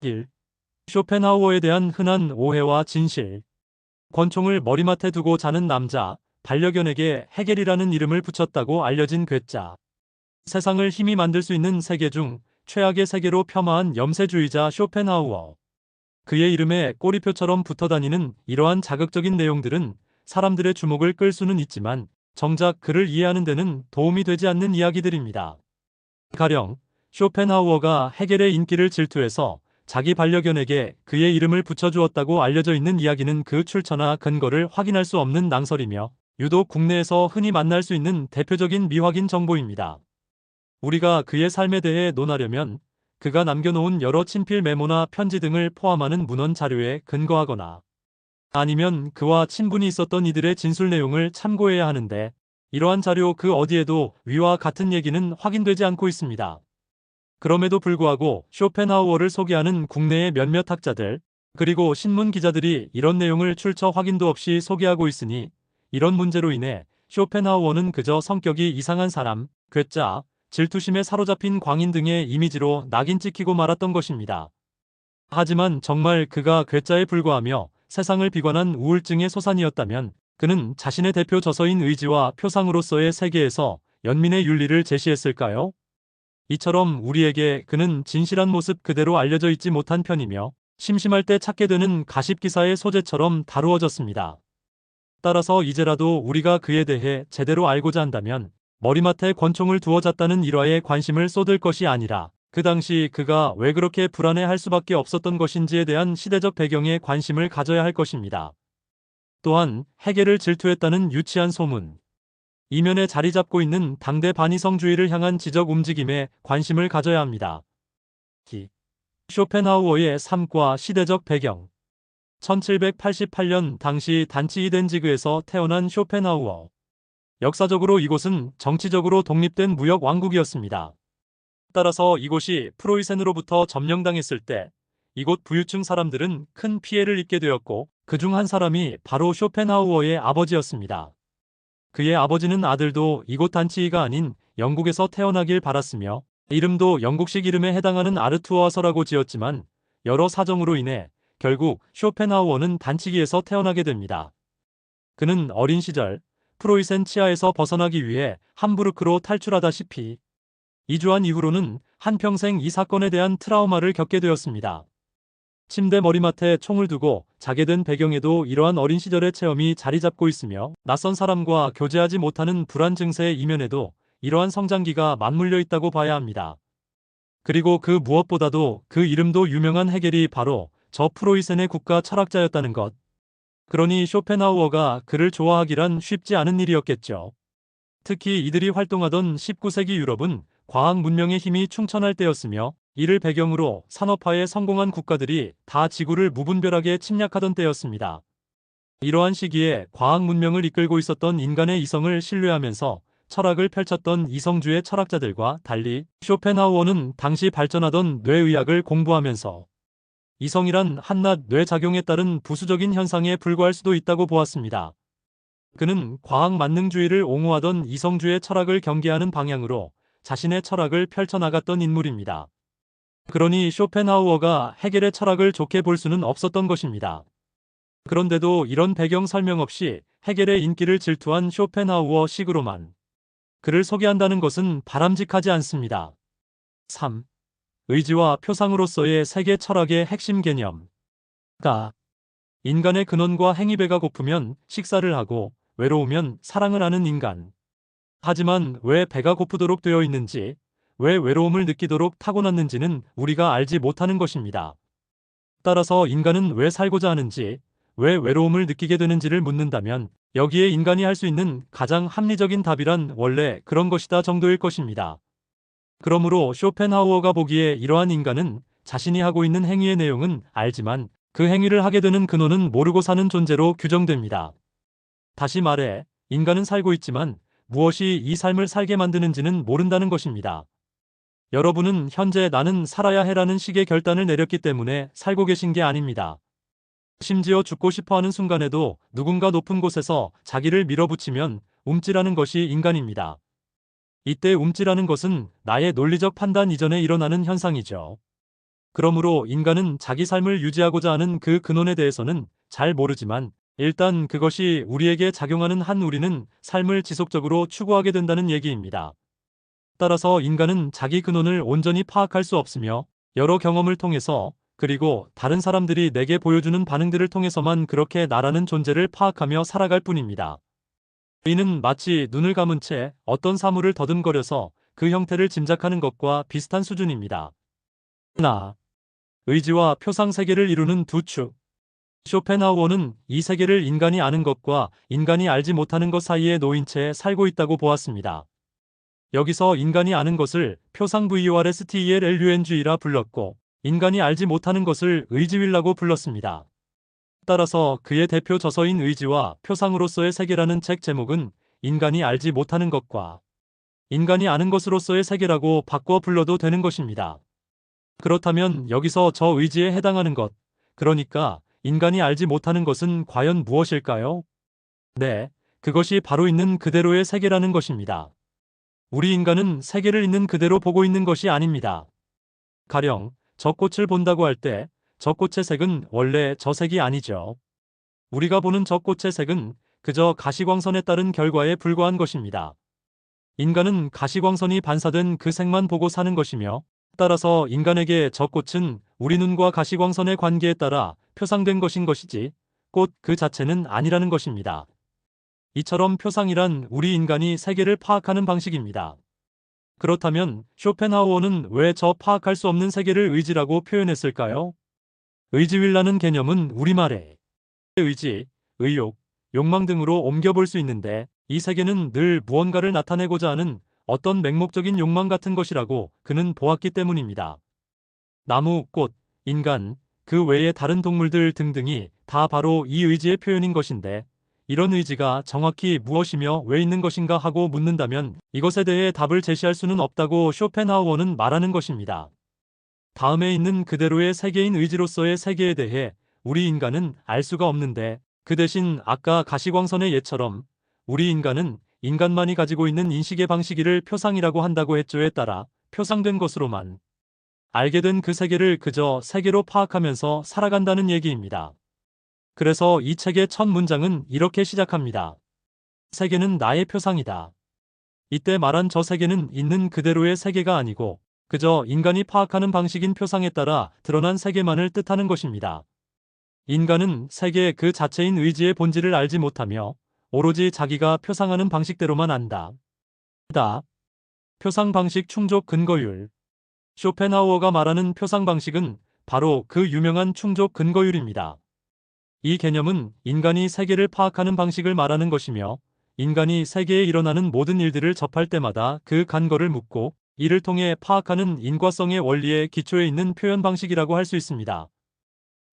1. 쇼펜하우어에 대한 흔한 오해와 진실. 권총을 머리맡에 두고 자는 남자, 반려견에게 헤겔이라는 이름을 붙였다고 알려진 괴짜. 세상을 힘이 만들 수 있는 세계 중 최악의 세계로 폄하한 염세주의자 쇼펜하우어. 그의 이름에 꼬리표처럼 붙어다니는 이러한 자극적인 내용들은 사람들의 주목을 끌 수는 있지만 정작 그를 이해하는 데는 도움이 되지 않는 이야기들입니다. 가령 쇼펜하우어가 헤겔의 인기를 질투해서 자기 반려견에게 그의 이름을 붙여주었다고 알려져 있는 이야기는 그 출처나 근거를 확인할 수 없는 낭설이며 유독 국내에서 흔히 만날 수 있는 대표적인 미확인 정보입니다. 우리가 그의 삶에 대해 논하려면 그가 남겨놓은 여러 친필 메모나 편지 등을 포함하는 문헌 자료에 근거하거나 아니면 그와 친분이 있었던 이들의 진술 내용을 참고해야 하는데 이러한 자료 그 어디에도 위와 같은 얘기는 확인되지 않고 있습니다. 그럼에도 불구하고 쇼펜하우어를 소개하는 국내의 몇몇 학자들 그리고 신문 기자들이 이런 내용을 출처 확인도 없이 소개하고 있으니 이런 문제로 인해 쇼펜하우어는 그저 성격이 이상한 사람, 괴짜, 질투심에 사로잡힌 광인 등의 이미지로 낙인 찍히고 말았던 것입니다. 하지만 정말 그가 괴짜에 불과하며 세상을 비관한 우울증의 소산이었다면 그는 자신의 대표 저서인 의지와 표상으로서의 세계에서 연민의 윤리를 제시했을까요? 이처럼 우리에게 그는 진실한 모습 그대로 알려져 있지 못한 편이며 심심할 때 찾게 되는 가십기사의 소재처럼 다루어졌습니다. 따라서 이제라도 우리가 그에 대해 제대로 알고자 한다면 머리맡에 권총을 두어 잤다는 일화에 관심을 쏟을 것이 아니라 그 당시 그가 왜 그렇게 불안해할 수밖에 없었던 것인지에 대한 시대적 배경에 관심을 가져야 할 것입니다. 또한 헤겔을 질투했다는 유치한 소문, 이면에 자리 잡고 있는 당대 반이성주의를 향한 지적 움직임에 관심을 가져야 합니다. 쇼펜하우어의 삶과 시대적 배경. 1788년 당시 단치 히덴지그에서 태어난 쇼펜하우어. 역사적으로 이곳은 정치적으로 독립된 무역 왕국이었습니다. 따라서 이곳이 프로이센으로부터 점령당했을 때 이곳 부유층 사람들은 큰 피해를 입게 되었고 그중 한 사람이 바로 쇼펜하우어의 아버지였습니다. 그의 아버지는 아들도 이곳 단치이가 아닌 영국에서 태어나길 바랐으며 이름도 영국식 이름에 해당하는 아르투어서라고 지었지만 여러 사정으로 인해 결국 쇼펜하우어는 단치기에서 태어나게 됩니다. 그는 어린 시절 프로이센 치하에서 벗어나기 위해 함부르크로 탈출하다시피 이주한 이후로는 한평생 이 사건에 대한 트라우마를 겪게 되었습니다. 침대 머리맡에 총을 두고 자게 된 배경에도 이러한 어린 시절의 체험이 자리 잡고 있으며 낯선 사람과 교제하지 못하는 불안 증세의 이면에도 이러한 성장기가 맞물려 있다고 봐야 합니다. 그리고 그 무엇보다도 그 이름도 유명한 헤겔이 바로 저 프로이센의 국가 철학자였다는 것. 그러니 쇼펜하우어가 그를 좋아하기란 쉽지 않은 일이었겠죠. 특히 이들이 활동하던 19세기 유럽은 과학 문명의 힘이 충천할 때였으며 이를 배경으로 산업화에 성공한 국가들이 다 지구를 무분별하게 침략하던 때였습니다. 이러한 시기에 과학 문명을 이끌고 있었던 인간의 이성을 신뢰하면서 철학을 펼쳤던 이성주의 철학자들과 달리 쇼펜하우어는 당시 발전하던 뇌의학을 공부하면서 이성이란 한낱 뇌작용에 따른 부수적인 현상에 불과할 수도 있다고 보았습니다. 그는 과학 만능주의를 옹호하던 이성주의 철학을 경계하는 방향으로 자신의 철학을 펼쳐나갔던 인물입니다. 그러니 쇼펜하우어가 헤겔의 철학을 좋게 볼 수는 없었던 것입니다. 그런데도 이런 배경 설명 없이 헤겔의 인기를 질투한 쇼펜하우어 식으로만 그를 소개한다는 것은 바람직하지 않습니다. 3. 의지와 표상으로서의 세계 철학의 핵심 개념. 인간의 근원과 행위 배가 고프면 식사를 하고 외로우면 사랑을 하는 인간. 하지만 왜 배가 고프도록 되어 있는지, 왜 외로움을 느끼도록 타고났는지는 우리가 알지 못하는 것입니다. 따라서 인간은 왜 살고자 하는지, 왜 외로움을 느끼게 되는지를 묻는다면 여기에 인간이 할 수 있는 가장 합리적인 답이란 원래 그런 것이다 정도일 것입니다. 그러므로 쇼펜하우어가 보기에 이러한 인간은 자신이 하고 있는 행위의 내용은 알지만 그 행위를 하게 되는 근원은 모르고 사는 존재로 규정됩니다. 다시 말해 인간은 살고 있지만 무엇이 이 삶을 살게 만드는지는 모른다는 것입니다. 여러분은 현재 나는 살아야 해라는 식의 결단을 내렸기 때문에 살고 계신 게 아닙니다. 심지어 죽고 싶어하는 순간에도 누군가 높은 곳에서 자기를 밀어붙이면 움찔하는 것이 인간입니다. 이때 움찔하는 것은 나의 논리적 판단 이전에 일어나는 현상이죠. 그러므로 인간은 자기 삶을 유지하고자 하는 그 근원에 대해서는 잘 모르지만 일단 그것이 우리에게 작용하는 한 우리는 삶을 지속적으로 추구하게 된다는 얘기입니다. 따라서 인간은 자기 근원을 온전히 파악할 수 없으며 여러 경험을 통해서 그리고 다른 사람들이 내게 보여주는 반응들을 통해서만 그렇게 나라는 존재를 파악하며 살아갈 뿐입니다. 이는 마치 눈을 감은 채 어떤 사물을 더듬거려서 그 형태를 짐작하는 것과 비슷한 수준입니다. 하나, 의지와 표상 세계를 이루는 두 축. 쇼펜하우어는 이 세계를 인간이 아는 것과 인간이 알지 못하는 것 사이에 놓인 채 살고 있다고 보았습니다. 여기서 인간이 아는 것을 표상 VORSTELLUNG라 불렀고 인간이 알지 못하는 것을 의지윌라고 불렀습니다. 따라서 그의 대표 저서인 의지와 표상으로서의 세계라는 책 제목은 인간이 알지 못하는 것과 인간이 아는 것으로서의 세계라고 바꿔 불러도 되는 것입니다. 그렇다면 여기서 저 의지에 해당하는 것, 그러니까 인간이 알지 못하는 것은 과연 무엇일까요? 네, 그것이 바로 있는 그대로의 세계라는 것입니다. 우리 인간은 세계를 있는 그대로 보고 있는 것이 아닙니다. 가령 저 꽃을 본다고 할 때 저 꽃의 색은 원래 저 색이 아니죠. 우리가 보는 저 꽃의 색은 그저 가시광선에 따른 결과에 불과한 것입니다. 인간은 가시광선이 반사된 그 색만 보고 사는 것이며 따라서 인간에게 저 꽃은 우리 눈과 가시광선의 관계에 따라 표상된 것인 것이지 꽃 그 자체는 아니라는 것입니다. 이처럼 표상이란 우리 인간이 세계를 파악하는 방식입니다. 그렇다면 쇼펜하우어는 왜 저 파악할 수 없는 세계를 의지라고 표현했을까요? 의지윌라는 개념은 우리말에 의지, 의욕, 욕망 등으로 옮겨볼 수 있는데 이 세계는 늘 무언가를 나타내고자 하는 어떤 맹목적인 욕망 같은 것이라고 그는 보았기 때문입니다. 나무, 꽃, 인간, 그 외의 다른 동물들 등등이 다 바로 이 의지의 표현인 것인데 이런 의지가 정확히 무엇이며 왜 있는 것인가 하고 묻는다면 이것에 대해 답을 제시할 수는 없다고 쇼펜하우어는 말하는 것입니다. 다음에 있는 그대로의 세계인 의지로서의 세계에 대해 우리 인간은 알 수가 없는데 그 대신 아까 가시광선의 예처럼 우리 인간은 인간만이 가지고 있는 인식의 방식이를 표상이라고 한다고 했죠에 따라 표상된 것으로만 알게 된 그 세계를 그저 세계로 파악하면서 살아간다는 얘기입니다. 그래서 이 책의 첫 문장은 이렇게 시작합니다. 세계는 나의 표상이다. 이때 말한 저 세계는 있는 그대로의 세계가 아니고 그저 인간이 파악하는 방식인 표상에 따라 드러난 세계만을 뜻하는 것입니다. 인간은 세계 그 자체인 의지의 본질을 알지 못하며 오로지 자기가 표상하는 방식대로만 안다. 표상 방식 충족 근거율. 쇼펜하우어가 말하는 표상 방식은 바로 그 유명한 충족 근거율입니다. 이 개념은 인간이 세계를 파악하는 방식을 말하는 것이며 인간이 세계에 일어나는 모든 일들을 접할 때마다 그 간거를 묻고 이를 통해 파악하는 인과성의 원리의 기초에 있는 표현 방식이라고 할 수 있습니다.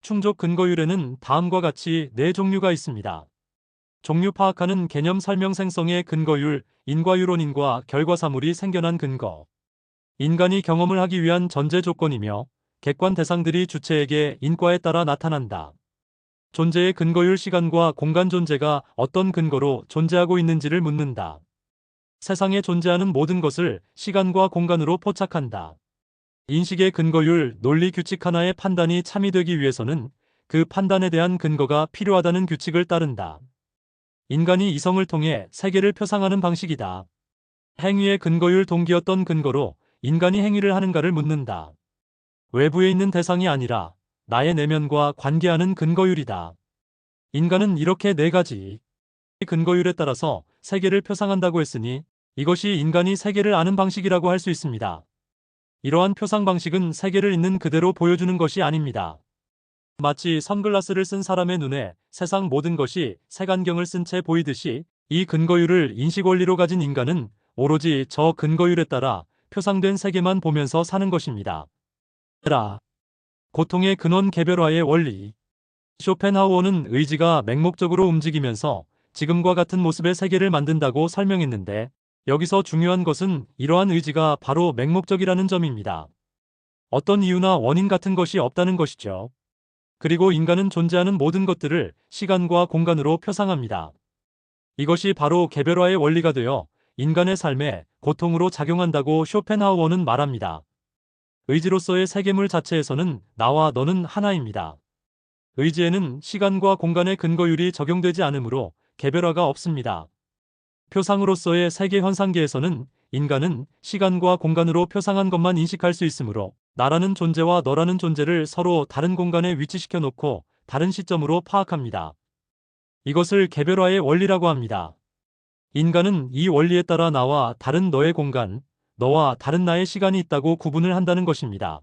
충족 근거율에는 다음과 같이 4종류가 있습니다. 종류 파악하는 개념 설명 생성의 근거율, 인과유론인과 결과사물이 생겨난 근거. 인간이 경험을 하기 위한 전제 조건이며 객관 대상들이 주체에게 인과에 따라 나타난다. 존재의 근거율 시간과 공간 존재가 어떤 근거로 존재하고 있는지를 묻는다. 세상에 존재하는 모든 것을 시간과 공간으로 포착한다. 인식의 근거율, 논리 규칙 하나의 판단이 참이 되기 위해서는 그 판단에 대한 근거가 필요하다는 규칙을 따른다. 인간이 이성을 통해 세계를 표상하는 방식이다. 행위의 근거율 동기였던 근거로 인간이 행위를 하는가를 묻는다. 외부에 있는 대상이 아니라 나의 내면과 관계하는 근거율이다. 인간은 이렇게 4가지 근거율에 따라서 세계를 표상한다고 했으니 이것이 인간이 세계를 아는 방식이라고 할 수 있습니다. 이러한 표상 방식은 세계를 있는 그대로 보여주는 것이 아닙니다. 마치 선글라스를 쓴 사람의 눈에 세상 모든 것이 색안경을 쓴 채 보이듯이 이 근거율을 인식 원리로 가진 인간은 오로지 저 근거율에 따라 표상된 세계만 보면서 사는 것입니다. 고통의 근원 개별화의 원리. 쇼펜하우어는 의지가 맹목적으로 움직이면서 지금과 같은 모습의 세계를 만든다고 설명했는데 여기서 중요한 것은 이러한 의지가 바로 맹목적이라는 점입니다. 어떤 이유나 원인 같은 것이 없다는 것이죠. 그리고 인간은 존재하는 모든 것들을 시간과 공간으로 표상합니다. 이것이 바로 개별화의 원리가 되어 인간의 삶에 고통으로 작용한다고 쇼펜하우어는 말합니다. 의지로서의 세계물 자체에서는 나와 너는 하나입니다. 의지에는 시간과 공간의 근거율이 적용되지 않으므로 개별화가 없습니다. 표상으로서의 세계 현상계에서는 인간은 시간과 공간으로 표상한 것만 인식할 수 있으므로 나라는 존재와 너라는 존재를 서로 다른 공간에 위치시켜 놓고 다른 시점으로 파악합니다. 이것을 개별화의 원리라고 합니다. 인간은 이 원리에 따라 나와 다른 너의 공간, 너와 다른 나의 시간이 있다고 구분을 한다는 것입니다.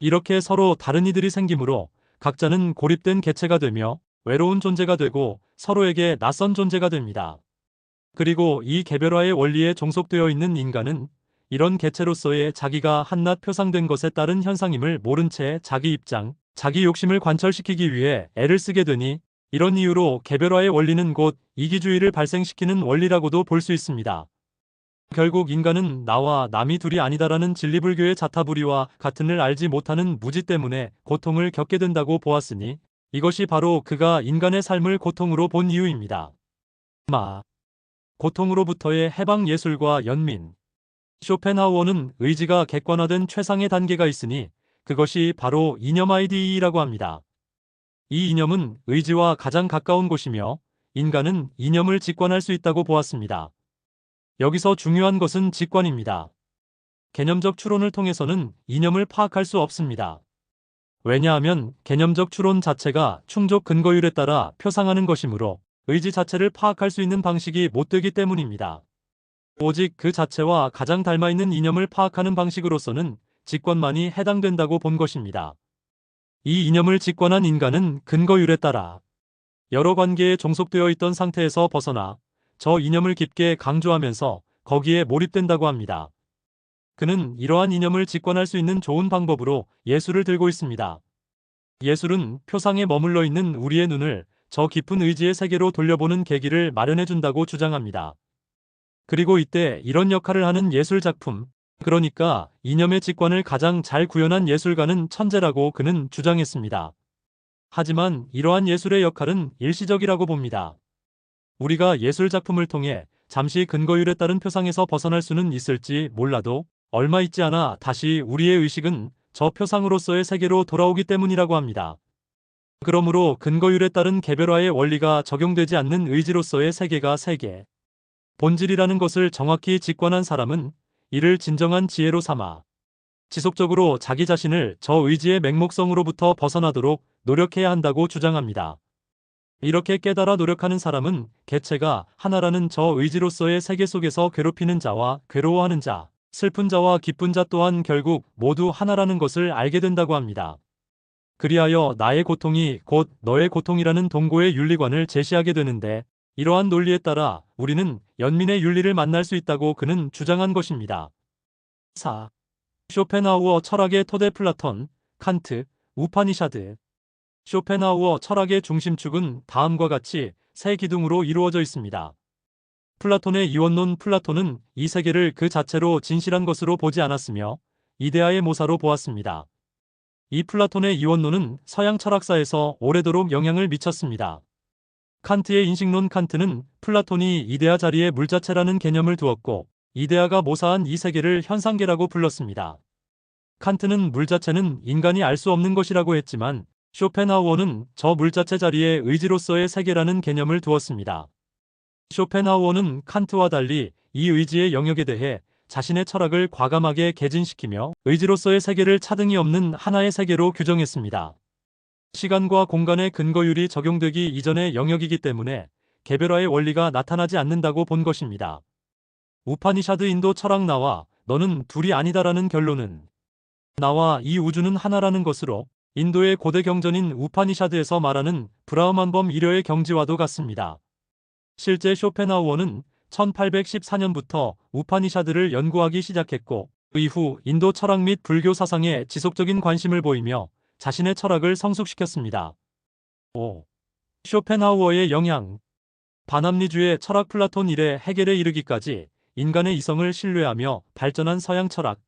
이렇게 서로 다른 이들이 생기므로 각자는 고립된 개체가 되며 외로운 존재가 되고 서로에게 낯선 존재가 됩니다. 그리고 이 개별화의 원리에 종속되어 있는 인간은 이런 개체로서의 자기가 한낱 표상된 것에 따른 현상임을 모른 채 자기 입장, 자기 욕심을 관철시키기 위해 애를 쓰게 되니 이런 이유로 개별화의 원리는 곧 이기주의를 발생시키는 원리라고도 볼 수 있습니다. 결국 인간은 나와 남이 둘이 아니다라는 진리불교의 자타부리와 같은 을 알지 못하는 무지 때문에 고통을 겪게 된다고 보았으니 이것이 바로 그가 인간의 삶을 고통으로 본 이유입니다. 고통으로부터의 해방 예술과 연민. 쇼펜하우어는 의지가 객관화된 최상의 단계가 있으니 그것이 바로 이념 아이디이라고 합니다. 이 이념은 의지와 가장 가까운 곳이며 인간은 이념을 직관할 수 있다고 보았습니다. 여기서 중요한 것은 직관입니다. 개념적 추론을 통해서는 이념을 파악할 수 없습니다. 왜냐하면 개념적 추론 자체가 충족 근거율에 따라 표상하는 것이므로 의지 자체를 파악할 수 있는 방식이 못 되기 때문입니다. 오직 그 자체와 가장 닮아있는 이념을 파악하는 방식으로서는 직관만이 해당된다고 본 것입니다. 이 이념을 직관한 인간은 근거율에 따라 여러 관계에 종속되어 있던 상태에서 벗어나 저 이념을 깊게 강조하면서 거기에 몰입된다고 합니다. 그는 이러한 이념을 직관할 수 있는 좋은 방법으로 예술을 들고 있습니다. 예술은 표상에 머물러 있는 우리의 눈을 저 깊은 의지의 세계로 돌려보는 계기를 마련해준다고 주장합니다. 그리고 이때 이런 역할을 하는 예술 작품, 그러니까 이념의 직관을 가장 잘 구현한 예술가는 천재라고 그는 주장했습니다. 하지만 이러한 예술의 역할은 일시적이라고 봅니다. 우리가 예술 작품을 통해 잠시 근거율에 따른 표상에서 벗어날 수는 있을지 몰라도 얼마 있지 않아 다시 우리의 의식은 저 표상으로서의 세계로 돌아오기 때문이라고 합니다. 그러므로 근거율에 따른 개별화의 원리가 적용되지 않는 의지로서의 세계가 세계, 본질이라는 것을 정확히 직관한 사람은 이를 진정한 지혜로 삼아 지속적으로 자기 자신을 저 의지의 맹목성으로부터 벗어나도록 노력해야 한다고 주장합니다. 이렇게 깨달아 노력하는 사람은 개체가 하나라는 저 의지로서의 세계 속에서 괴롭히는 자와 괴로워하는 자, 슬픈 자와 기쁜 자 또한 결국 모두 하나라는 것을 알게 된다고 합니다. 그리하여 나의 고통이 곧 너의 고통이라는 동고의 윤리관을 제시하게 되는데 이러한 논리에 따라 우리는 연민의 윤리를 만날 수 있다고 그는 주장한 것입니다. 4. 쇼펜하우어 철학의 토대 플라톤, 칸트, 우파니샤드. 쇼펜하우어 철학의 중심축은 다음과 같이 세 기둥으로 이루어져 있습니다. 플라톤의 이원론. 플라톤은 이 세계를 그 자체로 진실한 것으로 보지 않았으며 이데아의 모사로 보았습니다. 이 플라톤의 이원론은 서양 철학사에서 오래도록 영향을 미쳤습니다. 칸트의 인식론. 칸트는 플라톤이 이데아 자리에 물자체라는 개념을 두었고 이데아가 모사한 이 세계를 현상계라고 불렀습니다. 칸트는 물자체는 인간이 알 수 없는 것이라고 했지만 쇼펜하우어는 저 물자체 자리에 의지로서의 세계라는 개념을 두었습니다. 쇼펜하우어는 칸트와 달리 이 의지의 영역에 대해 자신의 철학을 과감하게 개진시키며 의지로서의 세계를 차등이 없는 하나의 세계로 규정했습니다. 시간과 공간의 근거율이 적용되기 이전의 영역이기 때문에 개별화의 원리가 나타나지 않는다고 본 것입니다. 우파니샤드. 인도 철학 나와 너는 둘이 아니다라는 결론은 나와 이 우주는 하나라는 것으로 인도의 고대 경전인 우파니샤드에서 말하는 브라흐만범 일여의 경지와도 같습니다. 실제 쇼펜하우어는 1814년부터 우파니샤드를 연구하기 시작했고 이후 인도 철학 및 불교 사상에 지속적인 관심을 보이며 자신의 철학을 성숙시켰습니다. 5. 쇼펜하우어의 영향. 반합리주의 철학. 플라톤 이래 헤겔에 이르기까지 인간의 이성을 신뢰하며 발전한 서양 철학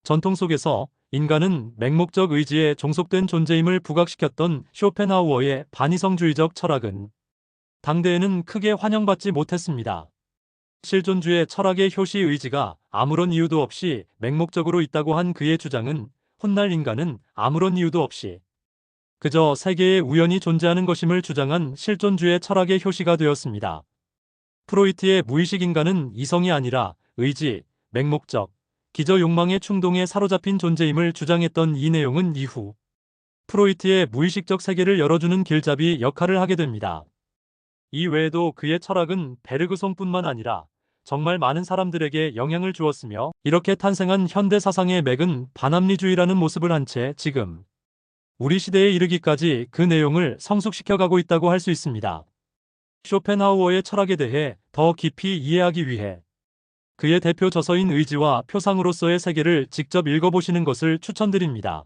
전통 속에서 인간은 맹목적 의지에 종속된 존재임을 부각시켰던 쇼펜하우어의 반이성주의적 철학은 당대에는 크게 환영받지 못했습니다. 실존주의 철학의 효시 의지가 아무런 이유도 없이 맹목적으로 있다고 한 그의 주장은 훗날 인간은 아무런 이유도 없이 그저 세계에 우연히 존재하는 것임을 주장한 실존주의 철학의 효시가 되었습니다. 프로이트의 무의식 인간은 이성이 아니라 의지, 맹목적, 기저 욕망의 충동에 사로잡힌 존재임을 주장했던 이 내용은 이후 프로이트의 무의식적 세계를 열어주는 길잡이 역할을 하게 됩니다. 이 외에도 그의 철학은 베르그송뿐만 아니라 정말 많은 사람들에게 영향을 주었으며 이렇게 탄생한 현대 사상의 맥은 반합리주의라는 모습을 한 채 지금 우리 시대에 이르기까지 그 내용을 성숙시켜가고 있다고 할 수 있습니다. 쇼펜하우어의 철학에 대해 더 깊이 이해하기 위해 그의 대표 저서인 의지와 표상으로서의 세계를 직접 읽어보시는 것을 추천드립니다.